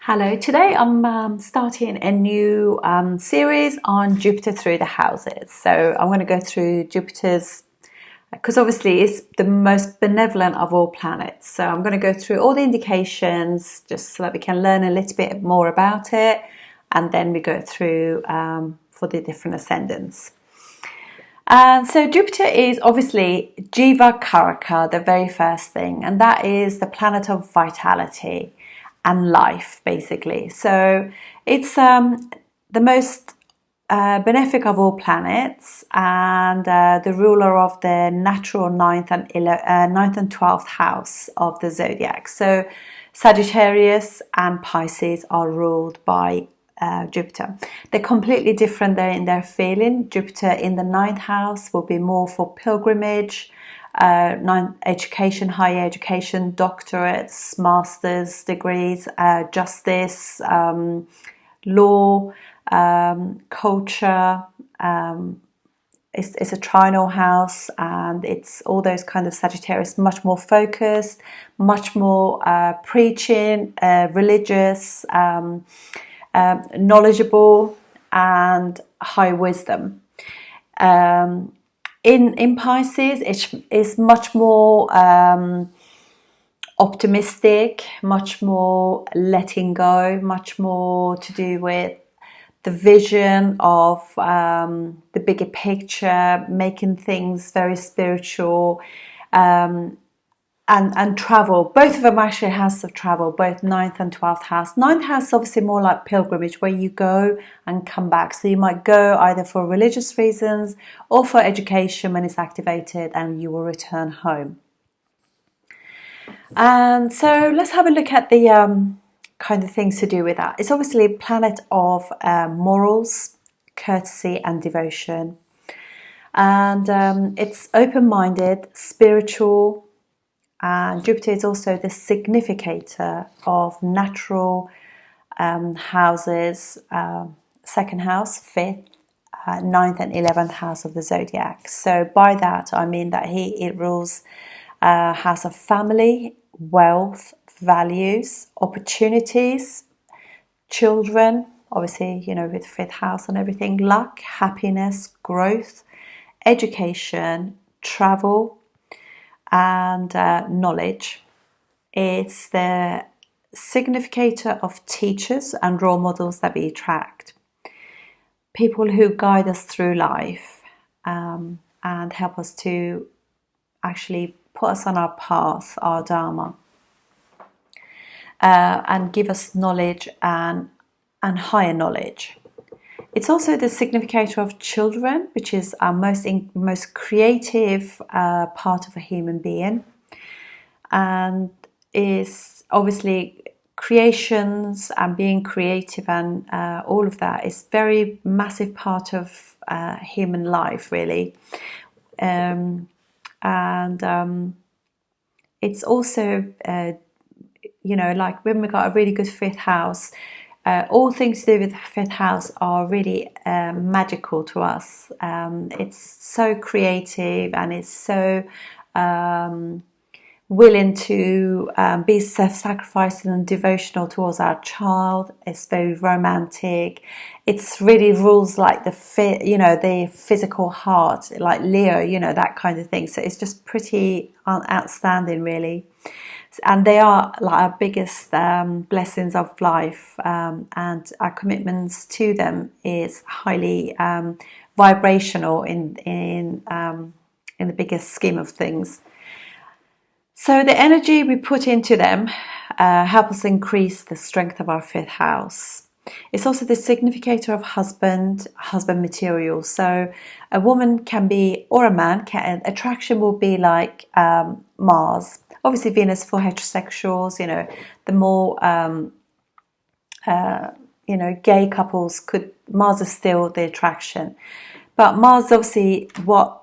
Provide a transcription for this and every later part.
Hello, today I'm starting a new series on Jupiter through the houses. So I'm going to go through Jupiter's, because obviously it's the most benevolent of all planets. So I'm going to go through all the indications just so that we can learn a little bit more about it. And then we go through for the different ascendants. And so Jupiter is obviously Jiva Karaka, the very first thing, and that is the planet of vitality and life, basically. So it's the most benefic of all planets, and the ruler of the natural ninth and 12th house of the zodiac. So Sagittarius and Pisces are ruled by Jupiter. They're completely different there in their feeling. Jupiter in the ninth house will be more for pilgrimage, education, higher education, doctorates, master's degrees, justice, law, culture. It's a trinal house, and it's all those kind of Sagittarius, much more focused, much more preaching, religious, knowledgeable, and high wisdom. In Pisces, it's much more optimistic, much more letting go, much more to do with the vision of the bigger picture, making things very spiritual, and travel. Both of them actually has of travel, both ninth and 12th house. Ninth house is obviously more like pilgrimage, where you go and come back. So you might go either for religious reasons or for education when it's activated, and you will return home. And so let's have a look at the kind of things to do with that. It's obviously a planet of morals, courtesy, and devotion. And it's open-minded, spiritual. And Jupiter is also the significator of natural houses, second house, fifth, ninth and 11th house of the zodiac. So by that I mean that it rules house of family, wealth, values, opportunities, children, obviously, with fifth house and everything, luck, happiness, growth, education, travel, and knowledge. It's the significator of teachers and role models that we attract. People who guide us through life and help us to actually put us on our path, our dharma, and give us knowledge and higher knowledge. It's also the significator of children, which is our most creative part of a human being, and is obviously creations and being creative, and all of that is very massive part of human life, really. It's also like when we got a really good fifth house, all things to do with the fifth house are really magical to us. It's so creative, and it's so willing to be self-sacrificing and devotional towards our child. It's very romantic. It's really rules like the physical heart, like Leo, that kind of thing. So it's just pretty outstanding, really. And they are like our biggest blessings of life, and our commitments to them is highly vibrational in the biggest scheme of things. So the energy we put into them help us increase the strength of our fifth house. It's also the significator of husband material. So a woman can be, or a man can, attraction will be like Mars. Obviously Venus for heterosexuals, the more gay couples Mars is still the attraction. But Mars obviously what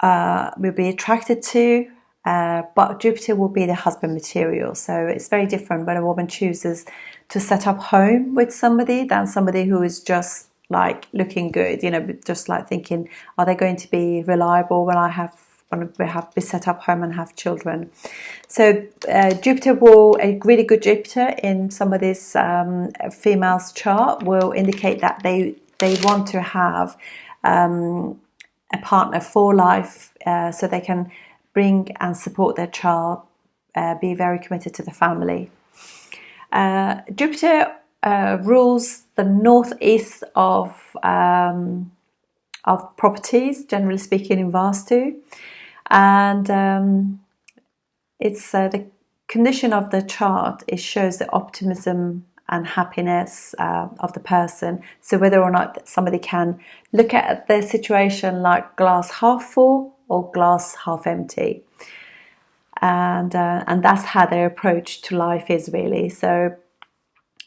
we'll be attracted to, but Jupiter will be the husband material. So it's very different when a woman chooses to set up home with somebody than somebody who is just like looking good, just like thinking, are they going to be reliable when I have be set up home and have children. So Jupiter will, a really good Jupiter in somebody's female's chart will indicate that they want to have a partner for life, so they can bring and support their child, be very committed to the family. Jupiter rules the northeast of properties, generally speaking, in Vastu, and it's the condition of the chart. It shows the optimism and happiness of the person. So whether or not somebody can look at their situation like glass half full or glass half empty, and that's how their approach to life is really. So,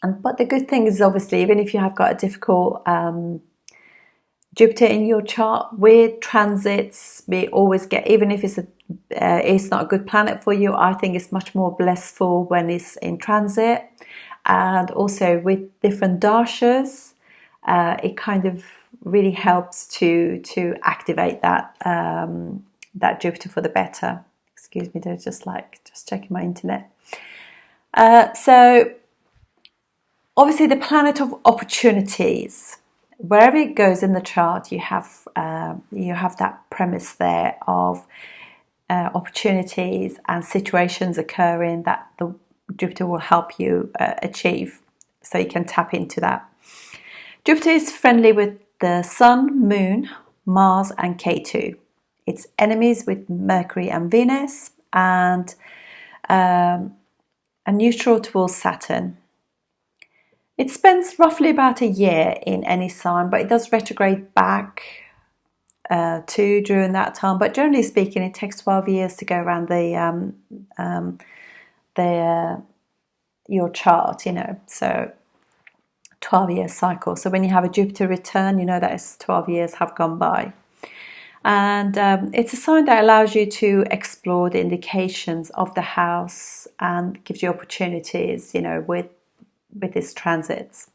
but the good thing is, obviously, even if you have got a difficult Jupiter in your chart, with transits, we always get, even if it's not a good planet for you, I think it's much more blissful when it's in transit. And also with different dashas, it kind of really helps to activate that that Jupiter for the better. Excuse me, they're just checking my internet. So obviously the planet of opportunities, wherever it goes in the chart, you have that premise there of opportunities and situations occurring that the Jupiter will help you achieve, so you can tap into that. Jupiter is friendly with the Sun, Moon, Mars and Ketu. It's enemies with Mercury and Venus, and neutral towards Saturn. It spends roughly about a year in any sign, but it does retrograde back too during that time. But generally speaking, it takes 12 years to go around your chart, so 12-year cycle. So when you have a Jupiter return, that is 12 years have gone by. And it's a sign that allows you to explore the indications of the house and gives you opportunities, with its transits.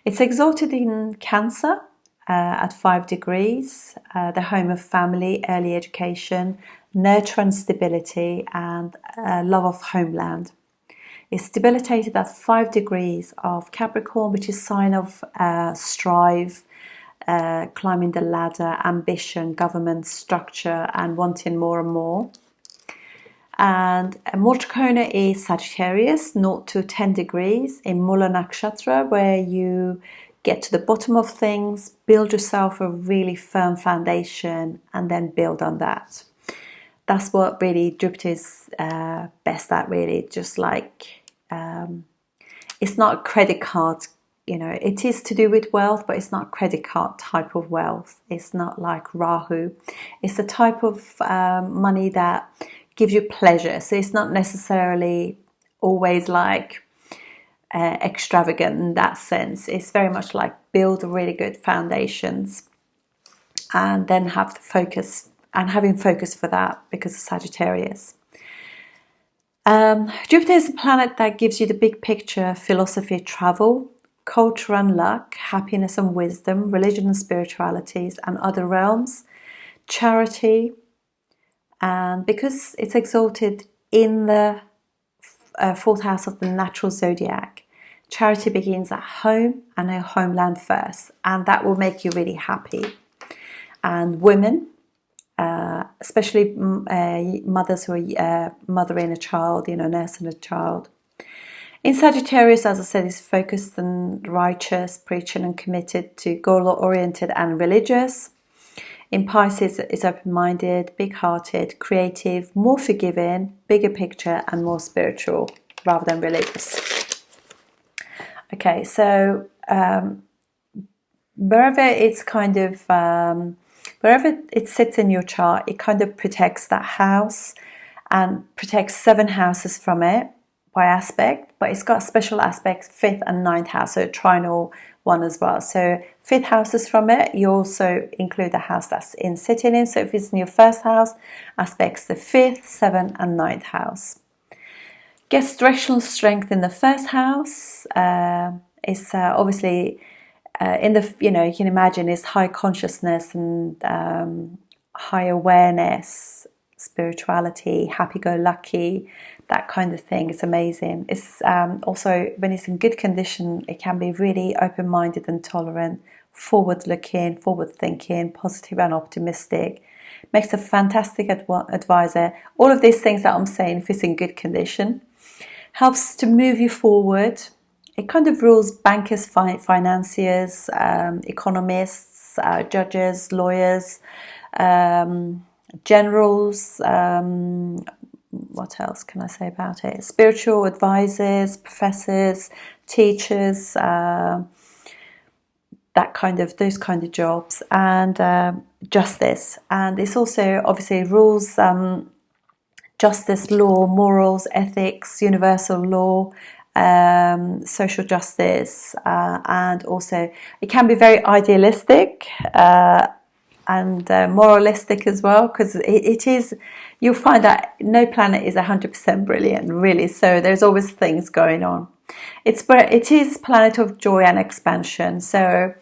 It's exalted in Cancer at 5 degrees, the home of family, early education, nurture and stability, and love of homeland. It's debilitated at 5 degrees of Capricorn, which is sign of strive, climbing the ladder, ambition, government structure, and wanting more and more. And Motrikona is Sagittarius, 0 to 10 degrees in Mula Nakshatra, where you get to the bottom of things, build yourself a really firm foundation, and then build on that. That's what really Jupiter is best at, really. Just like, it's not a credit card, it is to do with wealth, but it's not a credit card type of wealth. It's not like Rahu. It's a type of money that gives you pleasure. So it's not necessarily always like extravagant in that sense. It's very much like build really good foundations and then have the focus, and having focus for that because of Sagittarius. Jupiter is a planet that gives you the big picture, philosophy, travel, culture and luck, happiness and wisdom, religion and spiritualities and other realms, charity. And because it's exalted in the fourth house of the natural zodiac, charity begins at home and a homeland first, and that will make you really happy. And women, especially mothers who are mothering a child, nursing a child. In Sagittarius, as I said, is focused and righteous, preaching and committed to goal-oriented and religious. In Pisces, it's open-minded, big-hearted, creative, more forgiving, bigger picture, and more spiritual rather than religious. Okay, so wherever it's kind of wherever it sits in your chart, it kind of protects that house and protects 7 houses from it by aspect, but it's got special aspects, 5th and 9th house, so a trinal one as well. So 5th house is from it. You also include the house that's sitting in. So if it's in your 1st house, aspects the 5th, 7th and 9th house. Gets directional strength in the 1st house. It's obviously in the, you can imagine it's high consciousness and high awareness spirituality, happy-go-lucky, that kind of thing. It's amazing. It's also, when it's in good condition, it can be really open-minded and tolerant, forward-looking, forward-thinking, positive and optimistic. Makes a fantastic advisor. All of these things that I'm saying, if it's in good condition, helps to move you forward. It kind of rules bankers, financiers, economists, judges, lawyers, generals. What else can I say about it? Spiritual advisors, professors, teachers, those kind of jobs, and justice. And it's also obviously rules justice, law, morals, ethics, universal law, social justice, and also it can be very idealistic and moralistic as well, because it is, you'll find that no planet is 100% brilliant, really, so there's always things going on. It is planet of joy and expansion, so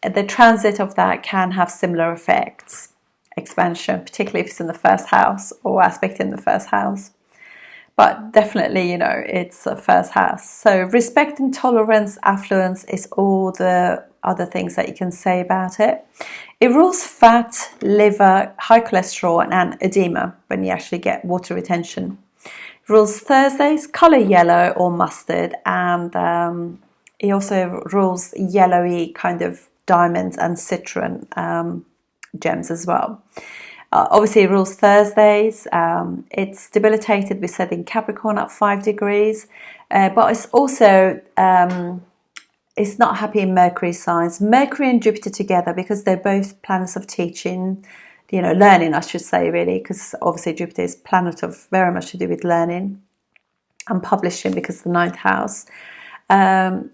the transit of that can have similar effects. Expansion, particularly if it's in the first house or aspect in the first house. But definitely, it's a first house. So respect and tolerance, affluence is all the other things that you can say about it. It rules fat, liver, high cholesterol, and edema when you actually get water retention. It rules Thursdays, colour yellow or mustard, and it also rules yellowy kind of diamonds and citron gems as well. Obviously, it rules Thursdays. It's debilitated, we said, in Capricorn at 5 degrees, but it's also it's not happy in Mercury signs. Mercury and Jupiter together, because they're both planets of teaching, learning, I should say, really, because obviously Jupiter is planet of very much to do with learning and publishing, because of the 9th house.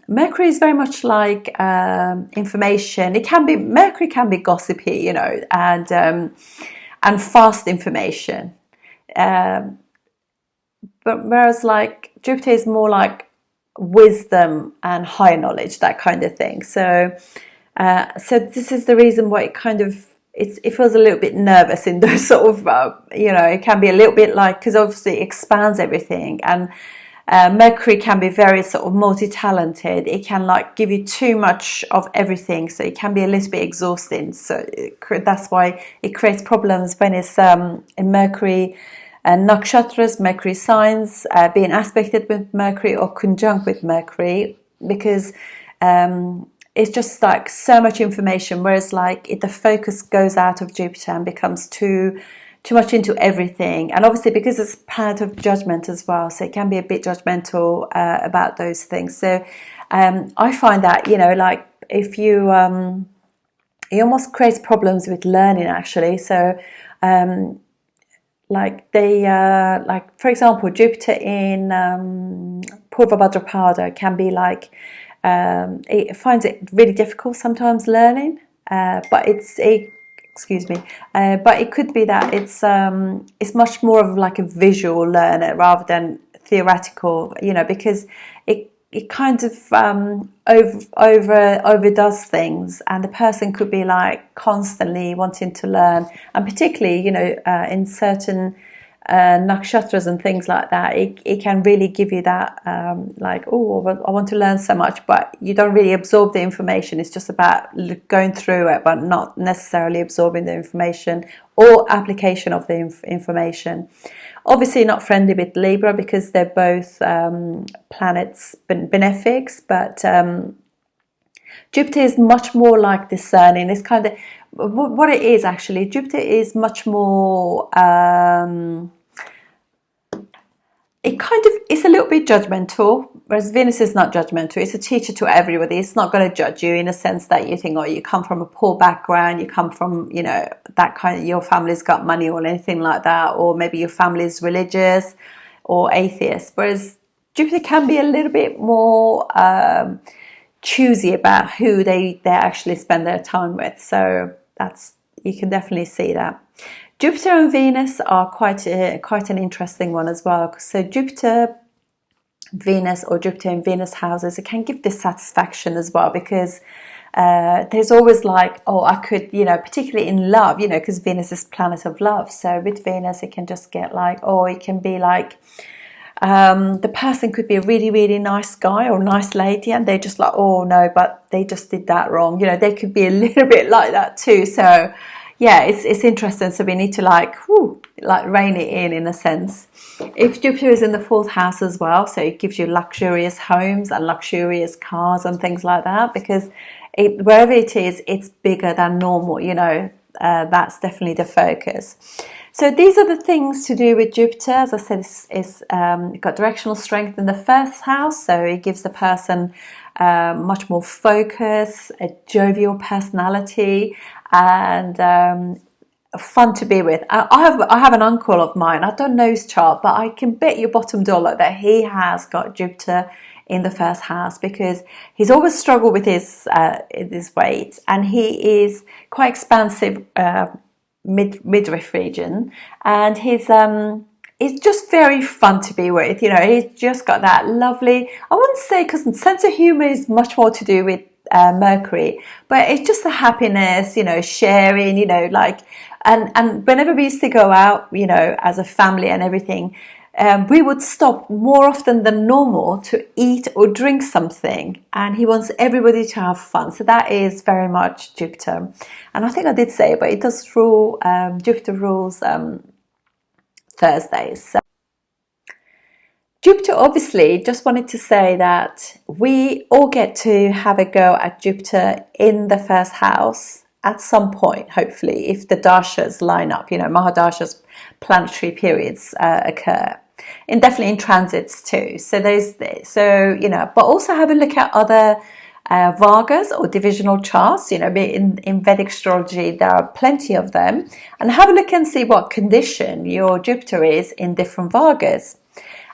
Mercury is very much like information. Mercury can be gossipy, and fast information. But whereas like Jupiter is more like wisdom and high knowledge, that kind of thing. So this is the reason why it feels a little bit nervous in those sort of, it can be a little bit like, because obviously it expands everything, and Mercury can be very sort of multi-talented. It can like give you too much of everything, so it can be a little bit exhausting. So that's why it creates problems when it's in Mercury and nakshatras, Mercury signs, being aspected with Mercury or conjunct with Mercury, because it's just like so much information, whereas like the focus goes out of Jupiter and becomes too much into everything. And obviously because it's a planet of judgment as well, so it can be a bit judgmental about those things. So I find that, like if you it almost creates problems with learning, actually. So like for example, Jupiter in Purva Bhadrapada can be like it finds it really difficult sometimes learning, but but it could be that it's much more of like a visual learner rather than theoretical, because it kind of overdoes things, and the person could be like constantly wanting to learn, and particularly in certain nakshatras and things like that, it can really give you that like, oh, I want to learn so much, but you don't really absorb the information. It's just about going through it, but not necessarily absorbing the information or application of the information. Obviously not friendly with Libra, because they're both planets benefics, but Jupiter is much more like discerning. It's kind of what it is actually. Jupiter is much more it's a little bit judgmental, whereas Venus is not judgmental. It's a teacher to everybody. It's not going to judge you in a sense that you think, oh, you come from a poor background, you come from, that kind of, your family's got money or anything like that, or maybe your family's religious or atheist. Whereas Jupiter can be a little bit more choosy about who they actually spend their time with. So you can definitely see that. Jupiter and Venus are quite an interesting one as well. So Jupiter, Venus, or Jupiter in Venus houses, it can give dissatisfaction as well, because there's always like, oh, I could, particularly in love, because Venus is planet of love. So with Venus, it can just get like, oh, it can be like, the person could be a really, really nice guy or nice lady, and they're just like, oh no, but they just did that wrong. They could be a little bit like that too. So yeah, it's interesting. So we need to like rein it in a sense. If Jupiter is in the fourth house as well, so it gives you luxurious homes and luxurious cars and things like that, because wherever it is, it's bigger than normal. That's definitely the focus. So these are the things to do with Jupiter. As I said, it's got directional strength in the first house, so it gives the person much more focus, a jovial personality, and fun to be with. I have an uncle of mine. I don't know his chart, but I can bet you bottom dollar that he has got Jupiter in the first house, because he's always struggled with his weight, and he is quite expansive. Midriff region, and he's just very fun to be with. He's just got that lovely, I wouldn't say, because sense of humor is much more to do with Mercury, but it's just the happiness, sharing, and whenever we used to go out, as a family and everything, we would stop more often than normal to eat or drink something, and he wants everybody to have fun. So that is very much Jupiter. And I think I did say, but it does rule, Jupiter rules Thursdays. So Jupiter, obviously, just wanted to say that we all get to have a go at Jupiter in the first house at some point, hopefully, if the dashas line up, Mahadasha's planetary periods occur. And definitely in transits too. So there's this. So, but also have a look at other Vargas or divisional charts. In Vedic astrology, there are plenty of them. And have a look and see what condition your Jupiter is in different Vargas.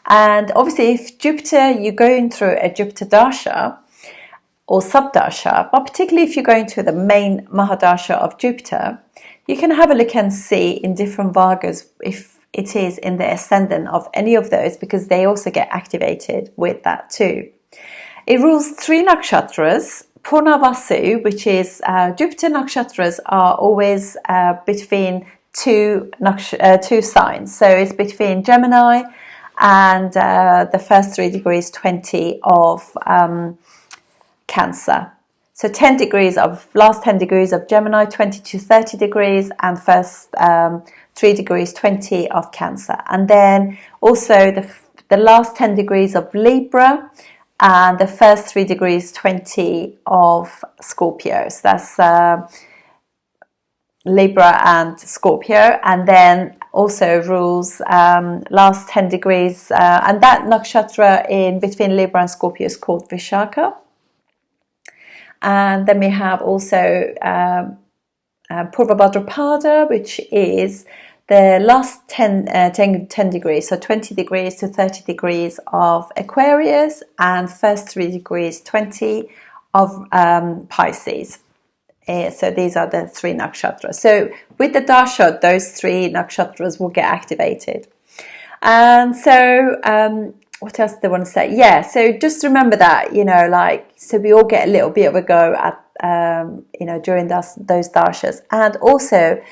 And obviously, if Jupiter, you're going through a Jupiter dasha or subdasha, but particularly if you're going to the main Mahadasha of Jupiter, you can have a look and see in different Vargas if it is in the ascendant of any of those, because they also get activated with that too. It rules 3 nakshatras, Purnavasu, which is Jupiter nakshatras are always between two signs. So it's between Gemini and the first 3 degrees 20 of Cancer. So last 10 degrees of Gemini, 20 to 30 degrees, and first 3 degrees 20 of Cancer. And then also the last 10 degrees of Libra, and the first 3 degrees 20 of Scorpio. So that's Libra and Scorpio. And then also rules last 10 degrees, and that nakshatra in between Libra and Scorpio is called Vishaka. And then we have also Purva Bhadrapada, which is the last 10 degrees, so 20 degrees to 30 degrees of Aquarius, and first 3 degrees 20 of Pisces. So these are the 3 nakshatras. So with the dasha, those 3 nakshatras will get activated. And so what else do I want to say? Yeah, so just remember that, so we all get a little bit of a go at, during those dashas. And also,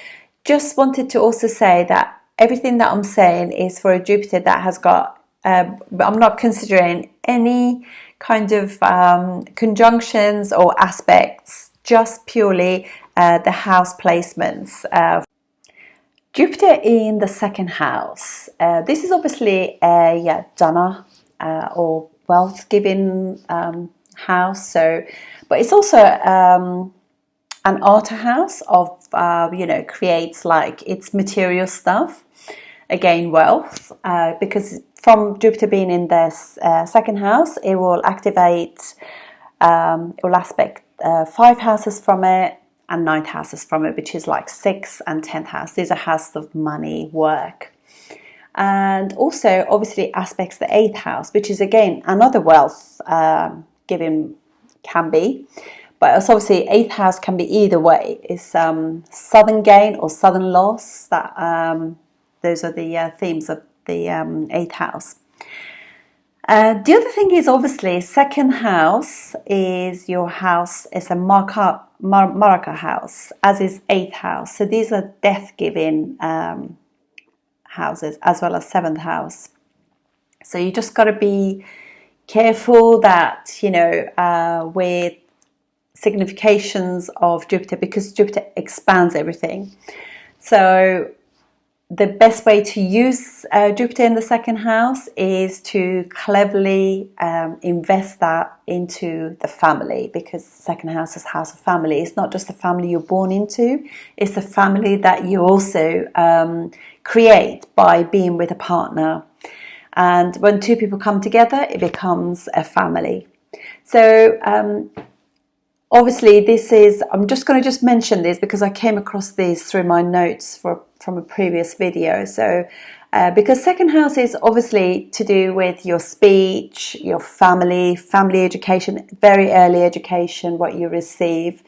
just wanted to also say that everything that I'm saying is for a Jupiter that has got, I'm not considering any kind of conjunctions or aspects, just purely the house placements. Jupiter in the second house. This is obviously a Dana or wealth-giving house. So, but it's also an outer house of creates like its material stuff. Again, wealth, because from Jupiter being in this second house, it will activate, it will aspect 5 houses from it and 9 houses from it, which is like 6th and 10th house. These are houses of money, work. And also, obviously, aspects the 8th house, which is, again, another wealth giving can be. But it's obviously, 8th house can be either way. It's southern gain or southern loss. That those are the themes of the 8th house. The other thing is obviously second house is your house, it's a Maraka house, as is eighth house. So these are death-giving houses, as well as seventh house. So you just got to be careful that, with significations of Jupiter, because Jupiter expands everything. So the best way to use Jupiter in the second house is to cleverly invest that into the family, because the second house is house of family. It's not just the family you're born into, it's the family that you also create by being with a partner. And when two people come together, it becomes a family. So obviously this is, I'm just going to mention this because I came across this through my notes from a previous video. So because second house is obviously to do with your speech, your family education, very early education, what you receive,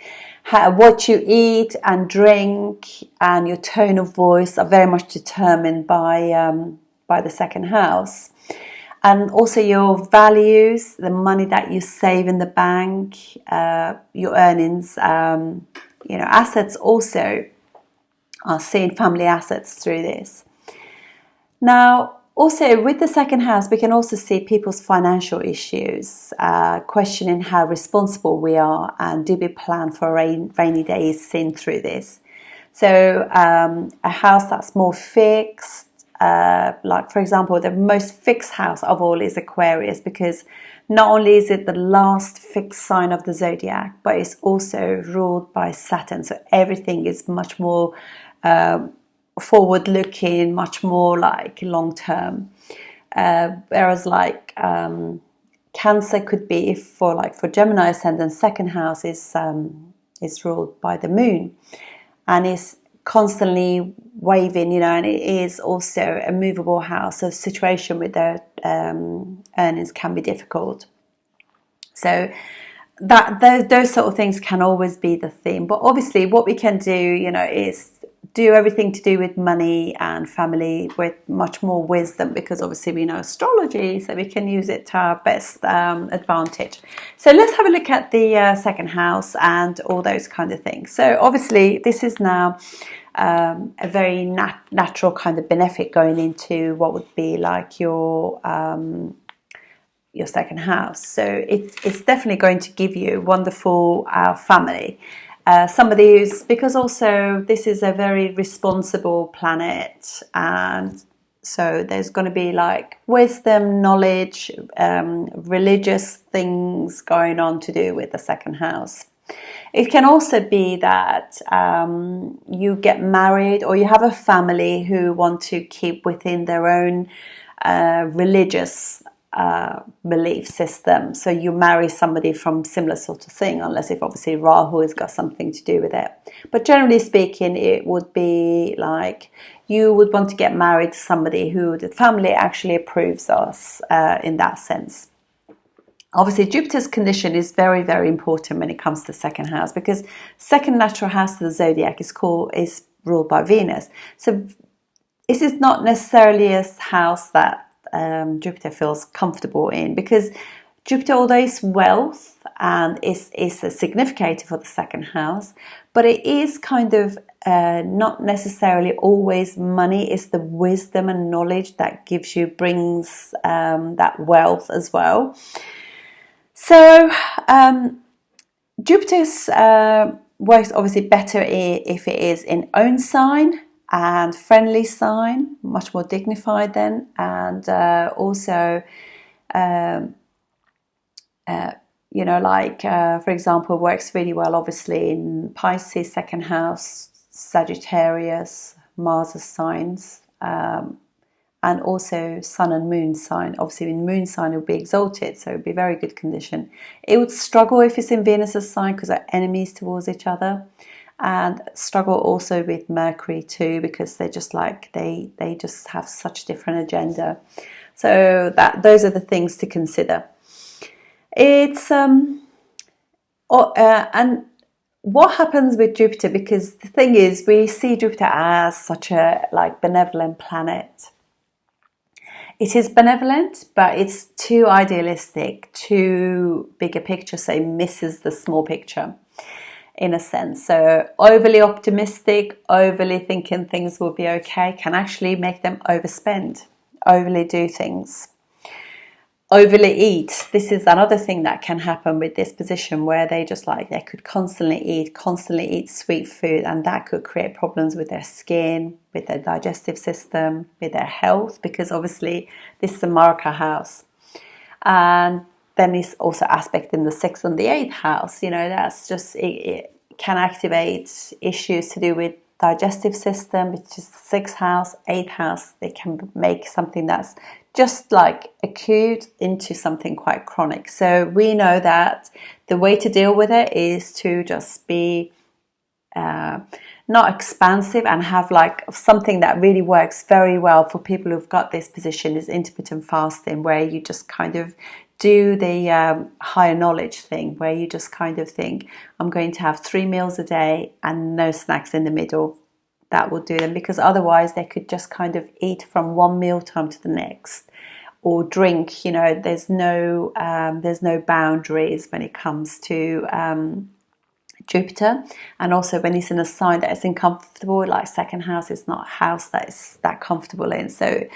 what you eat and drink, and your tone of voice are very much determined by the second house. And also your values, the money that you save in the bank, your earnings, assets also are seeing family assets through this. Now, also with the second house, we can also see people's financial issues, questioning how responsible we are and do we plan for rainy days seen through this. So a house that's more fixed, like for example, the most fixed house of all is Aquarius, because not only is it the last fixed sign of the zodiac, but it's also ruled by Saturn. So everything is much more forward looking, much more like long term. Whereas like Cancer could be, for Gemini ascendant, second house is ruled by the moon and is constantly waving, and it is also a movable house. So the situation with their earnings can be difficult. So that those sort of things can always be the theme. But obviously what we can do, is do everything to do with money and family with much more wisdom, because obviously we know astrology, so we can use it to our best advantage. So let's have a look at the second house and all those kind of things. So obviously this is now a very natural kind of benefic going into what would be like your second house. So it's definitely going to give you a wonderful family. Somebody who's, because also this is a very responsible planet, and so there's going to be like wisdom, knowledge, religious things going on to do with the second house. It can also be that you get married or you have a family who want to keep within their own religious belief system. So you marry somebody from similar sort of thing, unless if obviously Rahu has got something to do with it. But generally speaking, it would be like you would want to get married to somebody who the family actually approves us in that sense. Obviously, Jupiter's condition is very, very important when it comes to second house, because second natural house of the zodiac is ruled by Venus. So this is not necessarily a house that Jupiter feels comfortable in, because Jupiter, although it's wealth and is a significator for the second house, but it is kind of not necessarily always money. It's the wisdom and knowledge that brings that wealth as well. So Jupiter's works obviously better if it is in own sign and friendly sign, much more dignified then, and also for example, works really well obviously in Pisces second house, Sagittarius, Mars signs, and also Sun and Moon sign. Obviously in Moon sign it would be exalted, so it would be very good condition. It would struggle if it's in Venus's sign, because they're enemies towards each other, and struggle also with Mercury too, because they're just like they just have such different agenda. So those are the things to consider. It's and what happens with Jupiter, because the thing is, we see Jupiter as such a benevolent planet. It is benevolent, but it's too idealistic, too big a picture, so it misses the small picture in a sense. So overly optimistic, overly thinking things will be okay can actually make them overspend, overly do things, overly eat. This is another thing that can happen with this position, where they just like, they could constantly eat sweet food, and that could create problems with their skin, with their digestive system, with their health, because obviously this is a Maraka house. And then it's also aspect in the 6th and the 8th house. You know, that's just, it can activate issues to do with digestive system, which is the 6th house, 8th house. They can make something that's just like acute into something quite chronic. So we know that the way to deal with it is to just be not expansive, and have like something that really works very well for people who've got this position is intermittent fasting, where you just kind of do the higher knowledge thing, where you just kind of think, I'm going to have 3 meals a day and no snacks in the middle. That will do them, because otherwise they could just kind of eat from one mealtime to the next, or drink. You know, there's no boundaries when it comes to Jupiter. And also when it's in a sign that is uncomfortable, like 2nd house is not a house that is that comfortable in. So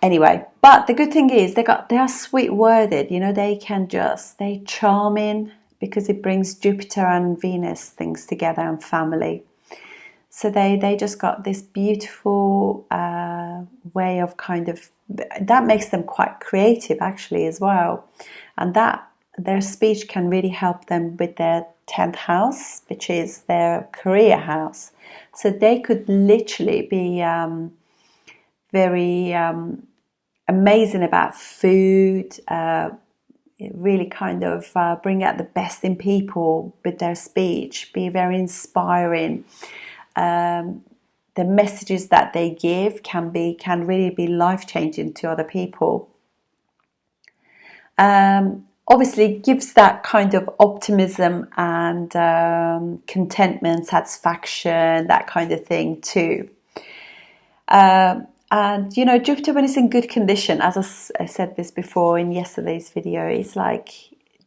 anyway, but the good thing is they are sweet worded. You know, they're charming, because it brings Jupiter and Venus things together, and family. So they just got this beautiful way of kind of, that makes them quite creative actually as well. And that their speech can really help them with their 10th house, which is their career house. So they could literally be very amazing about food, really kind of bring out the best in people with their speech, be very inspiring. The messages that they give can really be life-changing to other people. Obviously gives that kind of optimism and contentment, satisfaction, that kind of thing too. And you know, Jupiter, when it's in good condition, as I said this before in yesterday's video, it's like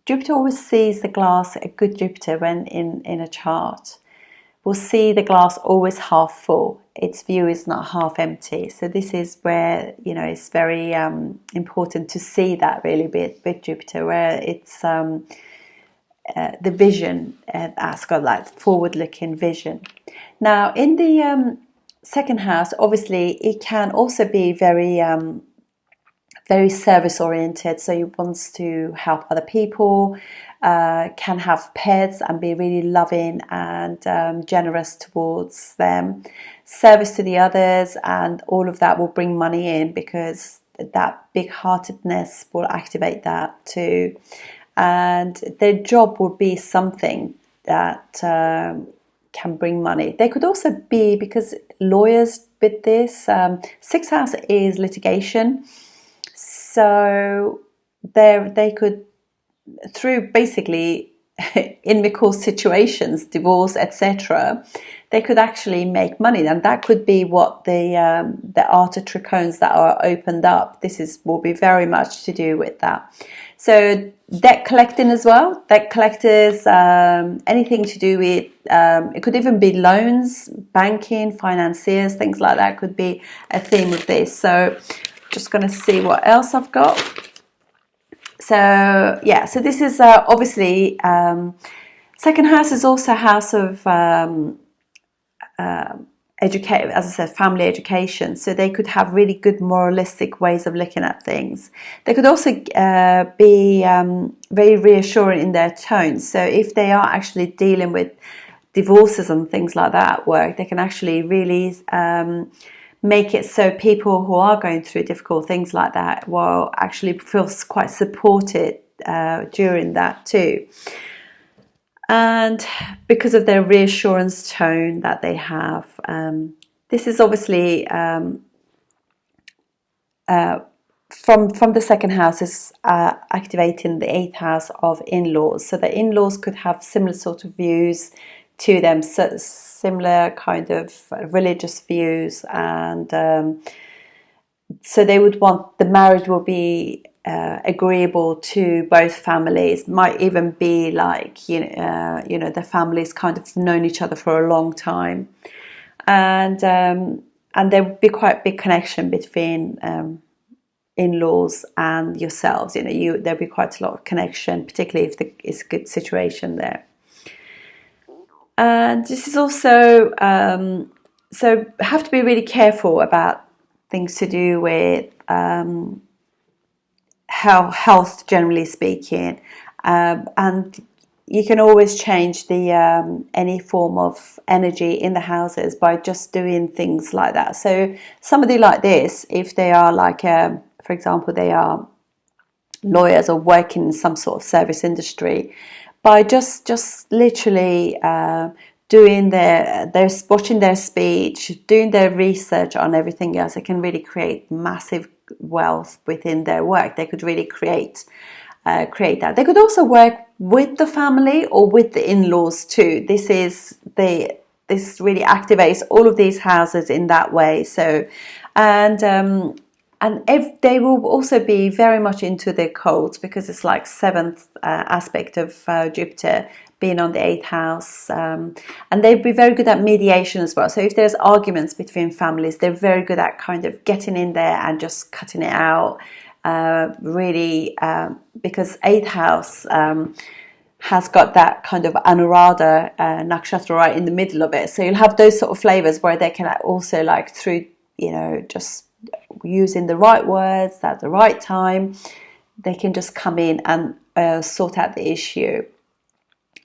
Jupiter always sees the glass, a good Jupiter when in a chart will see the glass always half full. Its view is not half empty. So this is where, you know, it's very important to see that really with Jupiter, where it's the vision that's got like forward-looking vision. Now in the 2nd house, obviously it can also be very very service oriented, so he wants to help other people, can have pets and be really loving and generous towards them, service to the others, and all of that will bring money in, because that big-heartedness will activate that too. And their job will be something that can bring money. They could also be, because lawyers with this, 6th house is litigation, so they could, through basically amicable situations, divorce, etc., they could actually make money, and that could be what the Arta trichones that are opened up. Will be very much to do with that. So debt collecting as well, debt collectors, anything to do with it could even be loans, banking, financiers, things like that could be a theme of this. So just going to see what else I've got. So yeah, so this is obviously 2nd house is also a house of educate, as I said, family education. So they could have really good moralistic ways of looking at things. They could also be very reassuring in their tone. So if they are actually dealing with divorces and things like that at work, they can actually really make it so people who are going through difficult things like that will actually feel quite supported during that too. And because of their reassurance tone that they have, this is obviously from the 2nd house is activating the 8th house of in-laws. So the in-laws could have similar sort of views to them, so similar kind of religious views, and so they would want the marriage will be agreeable to both families. Might even be like the families kind of known each other for a long time, and there would be quite a big connection between in-laws and yourselves. There'll be quite a lot of connection, particularly if it's a good situation there. And this is also so have to be really careful about things to do with health, generally speaking, and you can always change the any form of energy in the houses by just doing things like that. So somebody like this, if they are like, for example, they are lawyers or working in some sort of service industry, by just literally doing their watching their speech, doing their research on everything else, they can really create massive wealth within their work. They could really create that. They could also work with the family or with the in-laws too. This really activates all of these houses in that way. So, and if they will also be very much into their cults, because it's like seventh aspect of Jupiter being on the 8th house, and they'd be very good at mediation as well. So if there's arguments between families, they're very good at kind of getting in there and just cutting it out, really, because 8th house has got that kind of Anuradha nakshatra right in the middle of it. So you'll have those sort of flavors where they can also, like, through just using the right words at the right time, they can just come in and sort out the issue.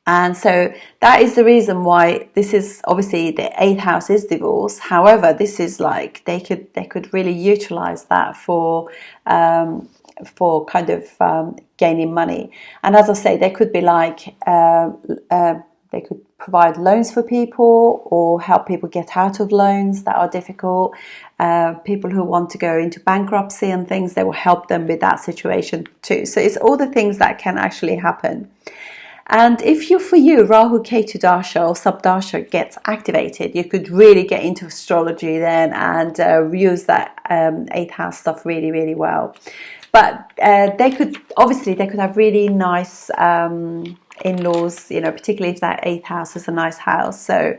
And so that is the reason why this is, obviously the 8th house is divorce. However, this is like they could really utilize that for kind of gaining money. And as I say, they could be like they could provide loans for people or help people get out of loans that are difficult. People who want to go into bankruptcy and things, they will help them with that situation too. So it's all the things that can actually happen. And if for you, Rahu Ketu Dasha or Sabdasha gets activated, you could really get into astrology then and use that 8th house stuff really, really well. But they could have really nice in-laws, particularly if that 8th house is a nice house. So,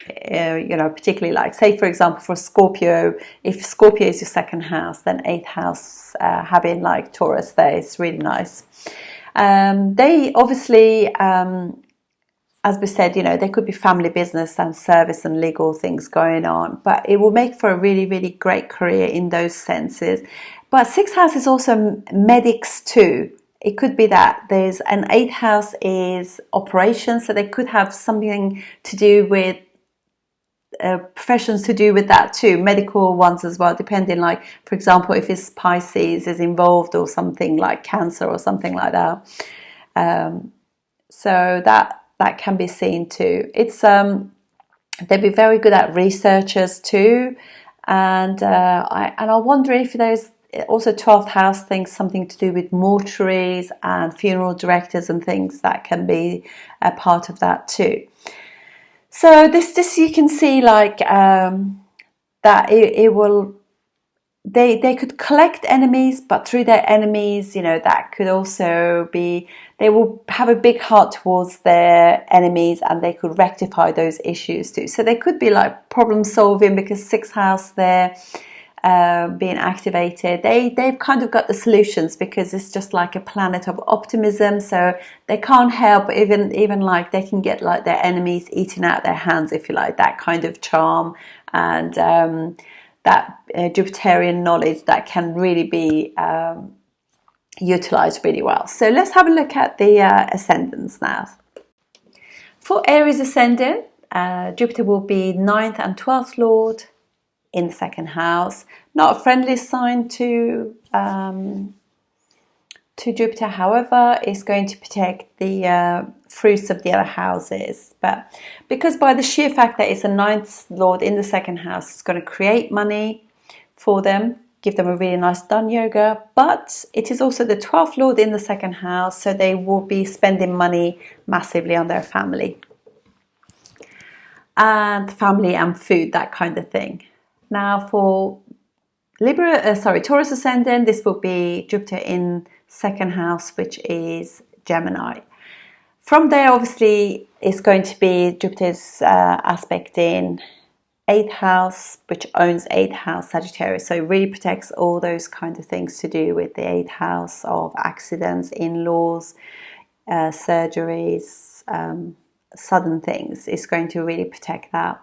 particularly, like, say, for example, for Scorpio, if Scorpio is your 2nd house, then 8th house, having like Taurus there is really nice. They obviously, as we said, there could be family business and service and legal things going on, but it will make for a really, really great career in those senses. But 6th house is also medics too. It could be that there's an 8th house is operations, so they could have something to do with professions to do with that too, medical ones as well, depending, like, for example, if it's Pisces is involved or something like cancer or something like that. So that can be seen too. It's they'd be very good at researchers too, and I wonder if there's also 12th house things, something to do with mortuaries and funeral directors and things that can be a part of that too. So this you can see, like, that it will, they could collect enemies, but through their enemies, that could also be, they will have a big heart towards their enemies and they could rectify those issues too. So they could be like problem solving, because 6th house there being activated, they've kind of got the solutions, because it's just like a planet of optimism. So they can't help even like they can get like their enemies eating out their hands, if you like, that kind of charm and that Jupiterian knowledge that can really be utilized really well. So let's have a look at the ascendants now. For Aries ascendant, Jupiter will be 9th and 12th lord in the 2nd house. Not a friendly sign to Jupiter, however, it's going to protect the fruits of the other houses. But because by the sheer fact that it's a 9th lord in the 2nd house, it's going to create money for them, give them a really nice dhan yoga. But it is also the 12th lord in the 2nd house, so they will be spending money massively on their family and food, that kind of thing. Now for Taurus ascendant, this will be Jupiter in second house, which is Gemini. From there, obviously, it's going to be Jupiter's aspect in 8th house, which owns 8th house Sagittarius. So it really protects all those kind of things to do with the 8th house of accidents, in-laws, surgeries, sudden things. It's going to really protect that.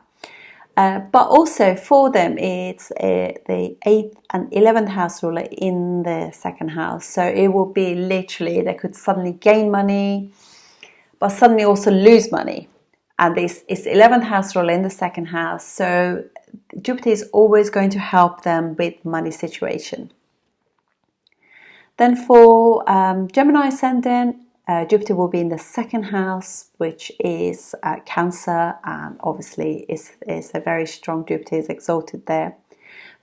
But also for them, it's the 8th and 11th house ruler in the second house. So it will be literally, they could suddenly gain money, but suddenly also lose money. And this is 11th house ruler in the second house. So Jupiter is always going to help them with money situation. Then for Gemini ascendant, Jupiter will be in the second house, which is Cancer, and obviously is a very strong Jupiter, is exalted there.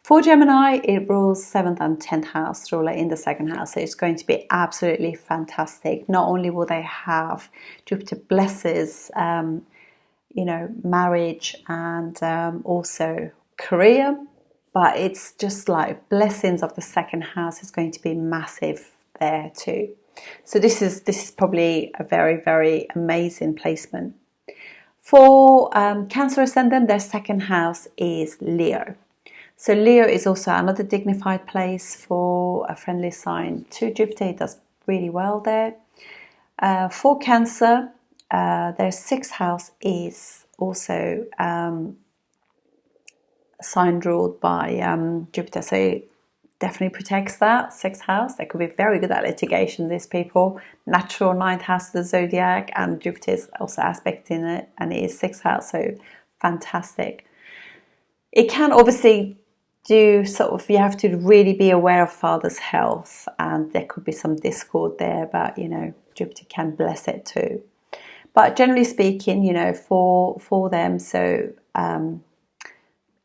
For Gemini, it rules 7th and 10th house ruler in the second house, so it's going to be absolutely fantastic. Not only will they have Jupiter blesses, marriage and also career, but it's just like blessings of the second house is going to be massive there too. So this is probably a very, very amazing placement. For Cancer ascendant, their second house is Leo. So Leo is also another dignified place for a friendly sign to Jupiter. It does really well there. For Cancer, their sixth house is also sign ruled by Jupiter. So it definitely protects that sixth house. They could be very good at litigation, these people. Natural ninth house of the zodiac, and Jupiter is also aspecting it, and it is sixth house, so fantastic. It can obviously do sort of, you have to really be aware of father's health, and there could be some discord there, but Jupiter can bless it too. But generally speaking, for them, so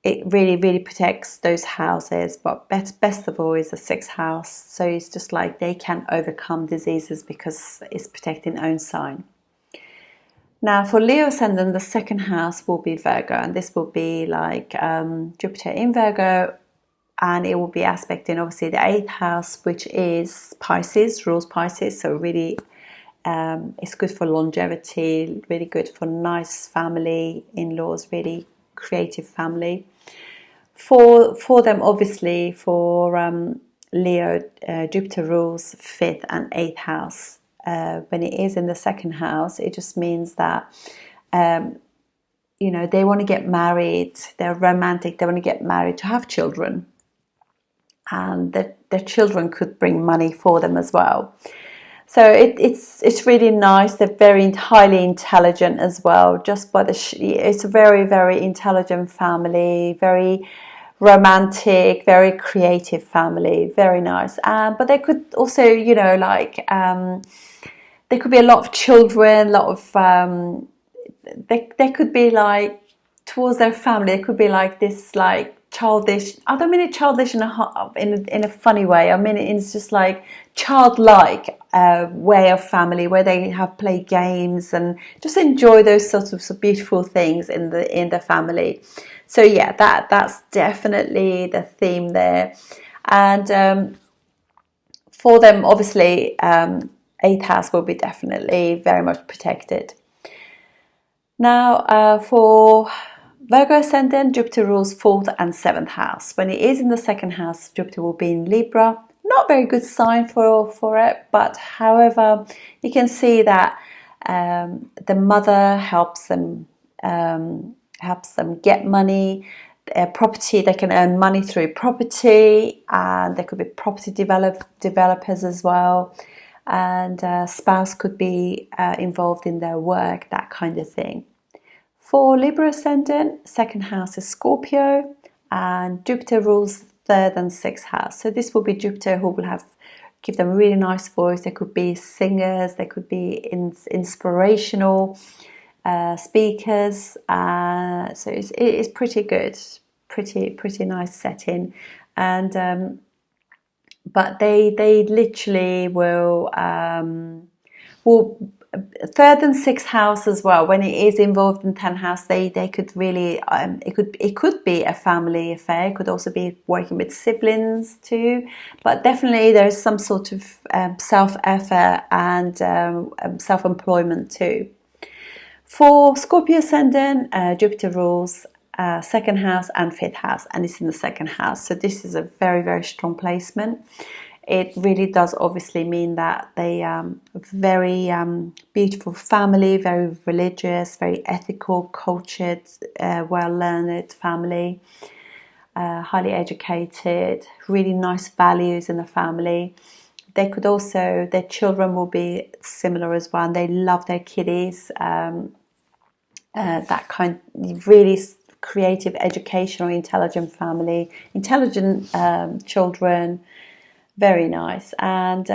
it really, really protects those houses. But best of all is the sixth house. So it's just like they can overcome diseases because it's protecting own sign. Now for Leo ascendant, the second house will be Virgo, and this will be like Jupiter in Virgo, and it will be aspecting obviously the 8th house, which is Pisces, rules Pisces. So really it's good for longevity, really good for nice family, in-laws, really creative family. For them, obviously, for Leo, Jupiter rules 5th and 8th house. When it is in the second house, it just means that they want to get married, they're romantic, they want to get married to have children, and their children could bring money for them as well. So it's really nice. They're very highly intelligent as well. Just by it's a very, very intelligent family, very romantic, very creative family, very nice. But they could also, there could be a lot of children, a lot of they could be like towards their family. They could be like this, like childish. I don't mean it childish in a funny way. I mean it's just like childlike way of family, where they have play games and just enjoy those sorts of beautiful things in the family. So yeah, that's definitely the theme there. And for them, obviously, 8th house will be definitely very much protected. Now for Virgo ascendant, Jupiter rules 4th and 7th house. When it is in the second house, Jupiter will be in Libra. Not very good sign for it, but however, you can see that the mother helps them get money, property. They can earn money through property, and there could be property developers as well, and spouse could be involved in their work, that kind of thing. For Libra ascendant, second house is Scorpio, and Jupiter rules 3rd and 6th house. So this will be Jupiter who will give them a really nice voice. They could be singers, they could be inspirational speakers. So it's pretty good, pretty nice setting. And but they literally will third and sixth house as well, when it is involved in 10th house, they could really it could be a family affair. It could also be working with siblings too, but definitely there's some sort of self-effort and self-employment too. For Scorpio ascendant, Jupiter rules second house and fifth house, and it's in the second house, so this is a very, very strong placement. It really does obviously mean that they very beautiful family, very religious, very ethical, cultured, well-learned family, highly educated, really nice values in the family. They could also, their children will be similar as well, and they love their kiddies. That kind of really creative, educational, intelligent family, intelligent children, very nice. And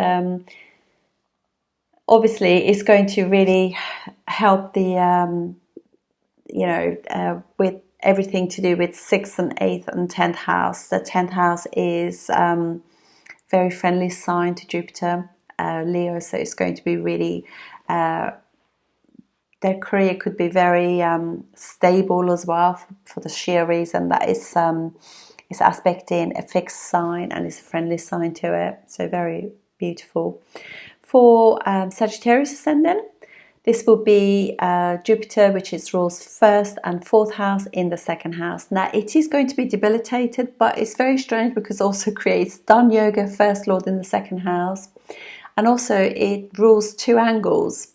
obviously it's going to really help the with everything to do with 6th and 8th and 10th house. The 10th house is very friendly sign to Jupiter, Leo, so it's going to be really their career could be very stable as well, for the sheer reason that it's aspecting a fixed sign and it's a friendly sign to it. So very beautiful. For Sagittarius ascendant, this will be Jupiter, which is rules 1st and 4th house in the 2nd house. Now it is going to be debilitated, but it's very strange because it also creates Dhan Yoga, 1st lord in the 2nd house, and also it rules 2 angles.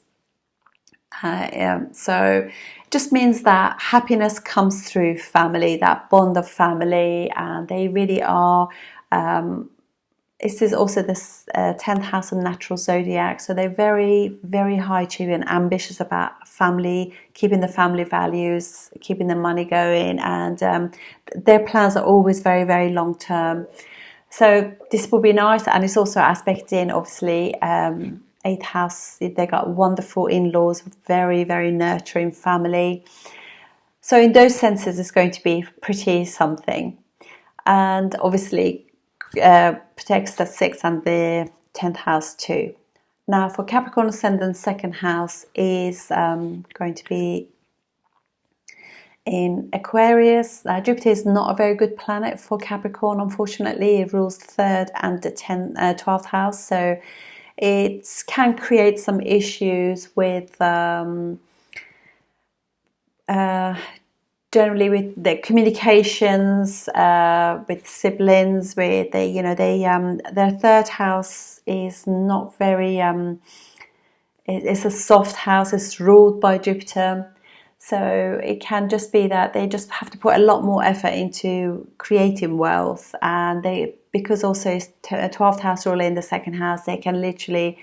So it just means that happiness comes through family, that bond of family, and they really are. This is also this 10th house of natural zodiac, so they're very, very high achieving and ambitious about family, keeping the family values, keeping the money going, and their plans are always very, very long term. So this will be nice, and it's also aspecting obviously 8th house. They got wonderful in-laws, very, very nurturing family. So in those senses, it's going to be pretty something, and obviously protects the 6th and the 10th house too. Now for Capricorn ascendant, 2nd house is going to be in Aquarius. Jupiter is not a very good planet for Capricorn, unfortunately. It rules 3rd and the 12th house, so it can create some issues with generally with the communications with siblings. With their 3rd house is not very. It's a soft house. It's ruled by Jupiter, so it can just be that they just have to put a lot more effort into creating wealth, and because also it's 12th house ruler in the 2nd house, they can literally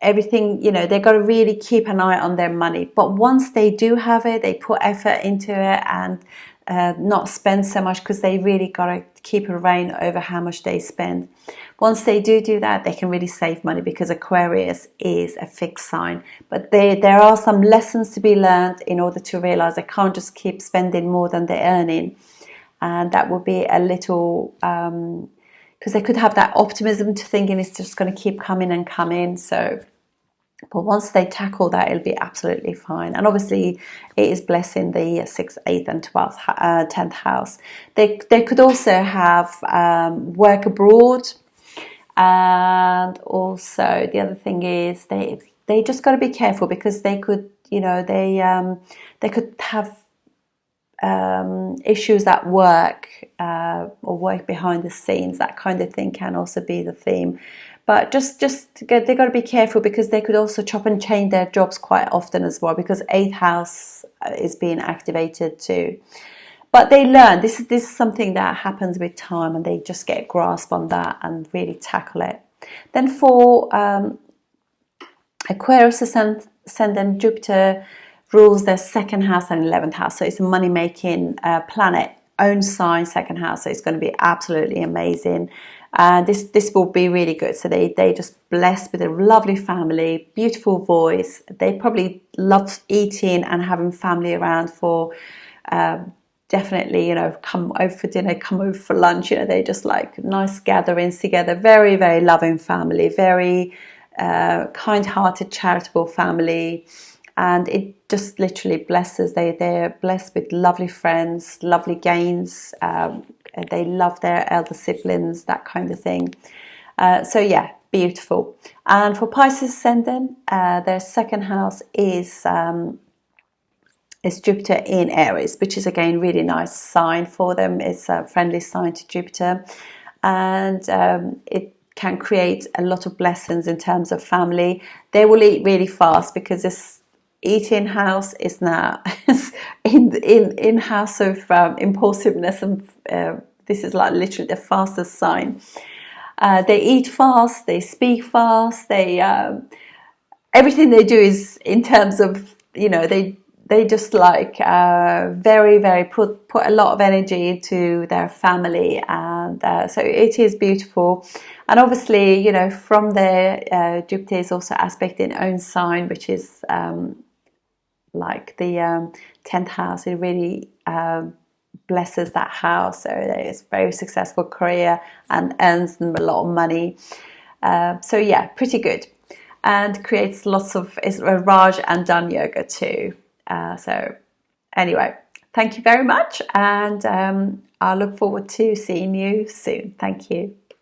everything, they've got to really keep an eye on their money. But once they do have it, they put effort into it and not spend so much, because they really got to keep a rein over how much they spend. Once they do that, they can really save money, because Aquarius is a fixed sign. But there are some lessons to be learned in order to realize they can't just keep spending more than they're earning. And that will be a little, because they could have that optimism to thinking it's just going to keep coming and coming. So, but once they tackle that, it'll be absolutely fine. And obviously, it is blessing the 6th, 8th, and 12th, 10th house. They could also have work abroad, and also the other thing is they just got to be careful, because they could they could have issues at work or work behind the scenes. That kind of thing can also be the theme. But they've got to be careful, because they could also chop and change their jobs quite often as well, because 8th house is being activated too. But they learn. This is something that happens with time, and they just get a grasp on that and really tackle it. Then for Aquarius ascendant, Jupiter rules their 2nd house and 11th house. So it's a money-making planet, own sign, 2nd house. So it's going to be absolutely amazing. This will be really good. So they just blessed with a lovely family, beautiful voice. They probably love eating and having family around for definitely, come over for dinner, come over for lunch. They just like nice gatherings together. Very, very loving family. Very kind-hearted, charitable family, and it just literally blesses. They're blessed with lovely friends, lovely gains. They love their elder siblings, that kind of thing. So yeah, beautiful. And for Pisces ascendant, their second house is Jupiter in Aries, which is again really nice sign for them. It's a friendly sign to Jupiter, and it can create a lot of blessings in terms of family. They will eat really fast because this eating house is now in house of impulsiveness, and this is like literally the fastest sign. They eat fast, they speak fast, they everything they do is in terms of, you know, they just like very put a lot of energy into their family, and so it is beautiful. And obviously, you know, from there, Jupiter is also aspecting own sign, which is like the 10th house. It really blesses that house, so it's very successful career and earns them a lot of money. So yeah, pretty good, and creates lots of Raj and Dhan yoga too. So anyway, thank you very much, and I look forward to seeing you soon. Thank you.